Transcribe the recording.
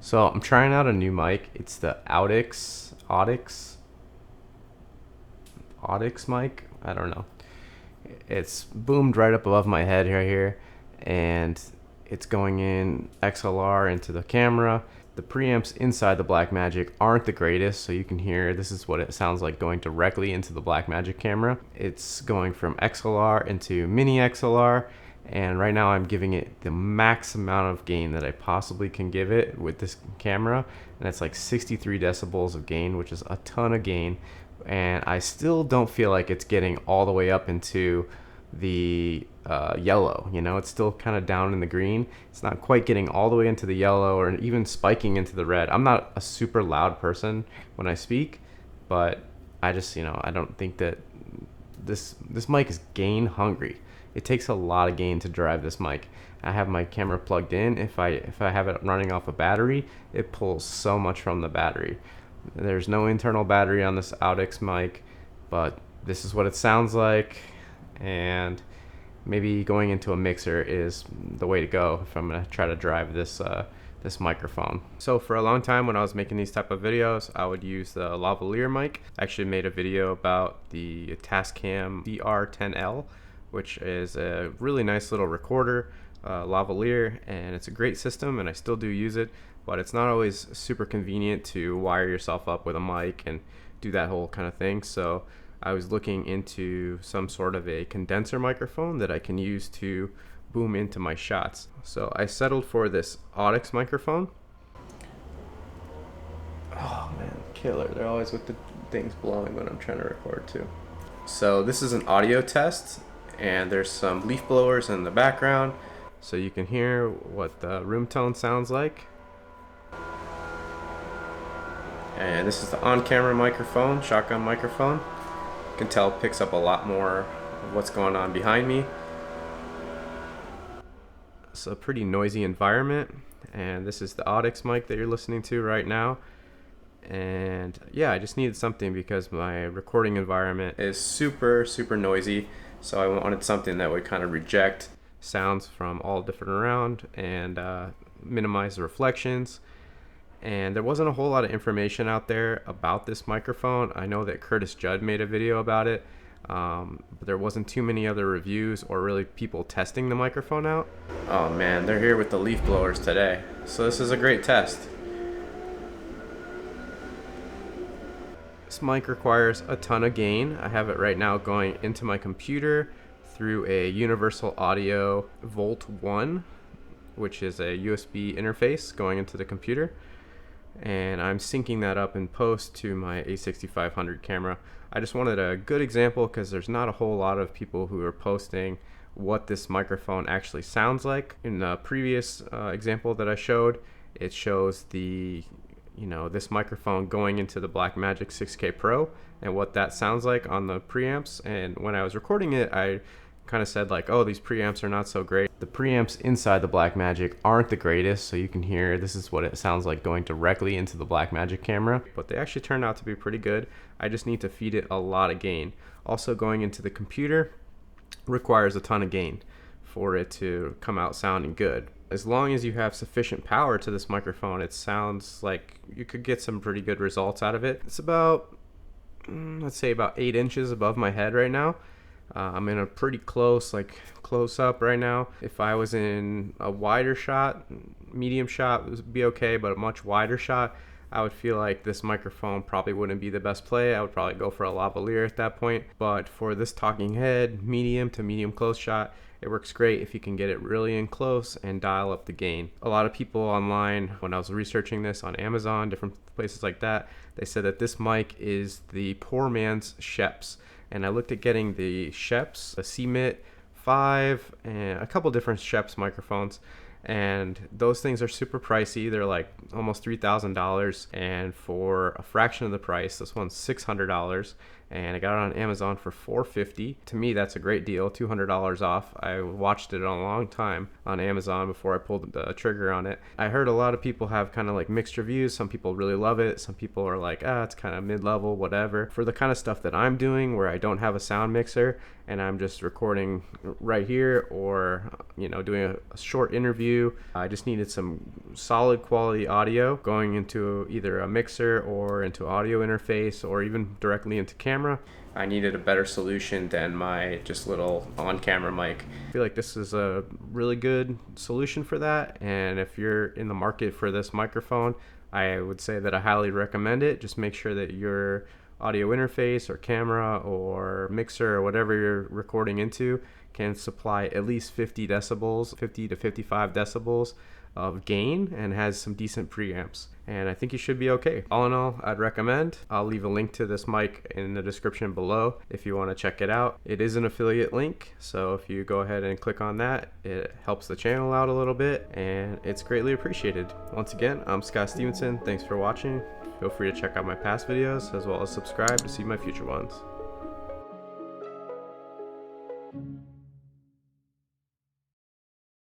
So I'm trying out a new mic. It's the Audix mic. I don't know. It's boomed right up above my head right here, and it's going in XLR into the camera. The preamps inside the Blackmagic aren't the greatest, so you can hear this is what it sounds like going directly into the Blackmagic camera. It's going from XLR into mini XLR, and right now I'm giving it the max amount of gain that I possibly can give it with this camera, and it's like 63 decibels of gain, which is a ton of gain. And I still don't feel like it's getting all the way up into the yellow. You know, it's still kind of down in the green. It's not quite getting all the way into the yellow or even spiking into the red. I'm not a super loud person when I speak, but I just, I don't think that this mic is gain hungry. It takes a lot of gain to drive this mic. I have my camera plugged in. If I have it running off a battery, it pulls so much from the battery. There's no internal battery on this Audix mic, but this is what it sounds like, and maybe going into a mixer is the way to go if I'm going to try to drive this this microphone. So for a long time when I was making these type of videos, I would use the lavalier mic. I actually made a video about the Tascam DR10L, which is a really nice little recorder, lavalier, and it's a great system, and I still do use it, but it's not always super convenient to wire yourself up with a mic and do that whole kind of thing. So I was looking into some sort of a condenser microphone that I can use to boom into my shots. So I settled for this Audix microphone. Oh man, killer. They're always with the things blowing when I'm trying to record too. So this is an audio test, and there's some leaf blowers in the background, so you can hear what the room tone sounds like. And this is the on-camera microphone, shotgun microphone. You can tell it picks up a lot more of what's going on behind me. It's a pretty noisy environment, and this is the Audix mic that you're listening to right now. And yeah, I just needed something because my recording environment is super noisy, so I wanted something that would kind of reject sounds from all different around and minimize the reflections. And there wasn't a whole lot of information out there about this microphone. I know that Curtis Judd made a video about it, but there wasn't too many other reviews or really people testing the microphone out. Oh man, they're here with the leaf blowers today. So this is a great test. This mic requires a ton of gain. I have it right now going into my computer through a Universal Audio Volt 1, which is a USB interface going into the computer. And I'm syncing that up in post to my A6500 camera. I just wanted a good example because there's not a whole lot of people who are posting what this microphone actually sounds like. In the previous example that I showed, it shows the this microphone going into the Blackmagic 6K Pro and what that sounds like on the preamps. And when I was recording it, I kind of said like, oh, these preamps are not so great. The preamps inside the Blackmagic aren't the greatest, so you can hear this is what it sounds like going directly into the Blackmagic camera, but they actually turned out to be pretty good. I just need to feed it a lot of gain. Also, going into the computer requires a ton of gain for it to come out sounding good. As long as you have sufficient power to this microphone, it sounds like you could get some pretty good results out of it. It's about, let's say about 8 inches above my head right now. I'm in a pretty close up right now. If I was in a wider shot, medium shot would be okay, but a much wider shot, I would feel like this microphone probably wouldn't be the best play. I would probably go for a lavalier at that point. But for this talking head, medium to medium close shot, it works great if you can get it really in close and dial up the gain. A lot of people online, when I was researching this on Amazon, different places like that, they said that this mic is the poor man's Sheps. And I looked at getting the Sheps, the CMIT 5, and a couple different Sheps microphones. And those things are super pricey. They're like almost $3,000. And for a fraction of the price, this one's $600. and I got it on Amazon for $450. To me, that's a great deal, $200 off. I watched it a long time on Amazon before I pulled the trigger on it. I heard a lot of people have kind of like mixed reviews. Some people really love it. Some people are like, it's kind of mid-level, whatever. For the kind of stuff that I'm doing where I don't have a sound mixer and I'm just recording right here, or doing a short interview, I just needed some solid quality audio going into either a mixer or into audio interface or even directly into camera. I needed a better solution than my just little on-camera mic. I feel like this is a really good solution for that, and if you're in the market for this microphone, I would say that I highly recommend it. Just make sure that your audio interface or camera or mixer or whatever you're recording into can supply at least 50 decibels, 50 to 55 decibels of gain, and has some decent preamps. And I think you should be okay. All in all, I'd recommend. I'll leave a link to this mic in the description below if you want to check it out. It is an affiliate link, so if you go ahead and click on that, it helps the channel out a little bit, and it's greatly appreciated. Once again, I'm Scott Stevenson. Thanks for watching. Feel free to check out my past videos as well as subscribe to see my future ones.